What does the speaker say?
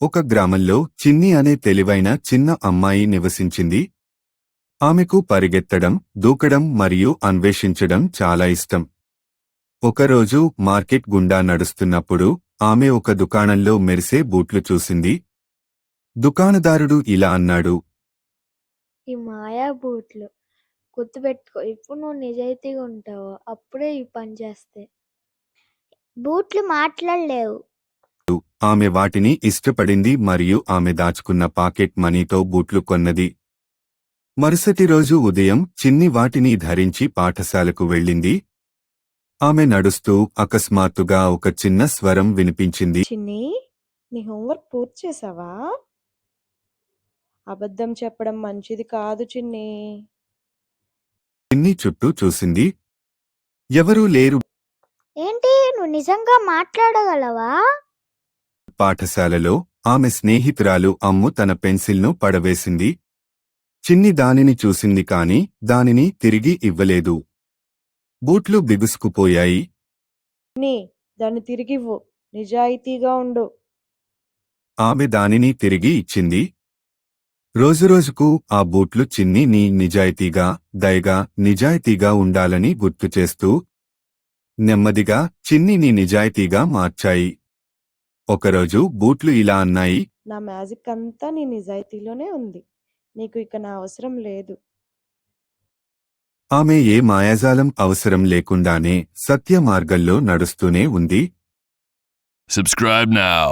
ఒక గ్రామంలో చిన్ని అనే తెలివైన చిన్న అమ్మాయి నివసించింది. ఆమెకు పరిగెత్తడం, దూకడం మరియు అన్వేషించడం చాలా ఇష్టం. ఒకరోజు మార్కెట్ గుండా నడుస్తున్నప్పుడు ఆమె ఒక దుకాణంలో మెరిసే బూట్లు చూసింది. దుకాణదారుడు ఇలా అన్నాడు, ఈ మాయా బూట్లు గుర్తుపెట్టుకో. ఇప్పుడు నువ్వు నిజాయితీగా ఉంటావో అప్పుడే ఈ పని చేస్తాయి. బూట్లు మాట్లాడలేవు. ఆమె వాటిని ఇష్టపడింది మరియు ఆమె దాచుకున్న పాకెట్ మనీతో బూట్లు కొన్నది. మరుసటి రోజు ఉదయం చిన్ని వాటిని ధరించి పాఠశాలకు వెళ్ళింది. ఆమె నడుస్తూ అకస్మాత్తుగా ఒక చిన్న స్వరం వినిపించింది. చిన్ని, నీ హోంవర్క్ పూర్తి చేసావా? అబద్ధం చెప్పడం మంచిది కాదు చిన్ని. చిన్ని చుట్టూ చూసింది. ఎవరూ లేరు. ఏంటి, నువ్వు నిజంగా మాట్లాడగలవా? పాఠశాలలో ఆమె స్నేహితురాలు అమ్ము తన పెన్సిల్ను పడవేసింది. చిన్ని దానిని చూసింది కాని దానిని తిరిగి ఇవ్వలేదు. బూట్లు బిగుసుకుపోయాయి. చిన్ని, దాన్ని తిరిగివ్వు. నిజాయితీగా ఉండు. ఆమె దానిని తిరిగి ఇచ్చింది. రోజురోజుకు ఆ బూట్లు చిన్నిని నిజాయితీగా, దయగా, నిజాయితీగా ఉండాలని గుర్తుచేస్తూ నెమ్మదిగా చిన్నిని నిజాయితీగా మార్చాయి. ఒకరోజు బూట్లు ఇలా అన్నాయి, నా మ్యాజిక్ అంతా నీ నిజాయితీలోనే ఉంది. నీకు ఇక నా అవసరం లేదు. ఆమె ఏ మాయాజాలం అవసరం లేకుండానే సత్య మార్గంలో నడుస్తూనే ఉంది. Subscribe now.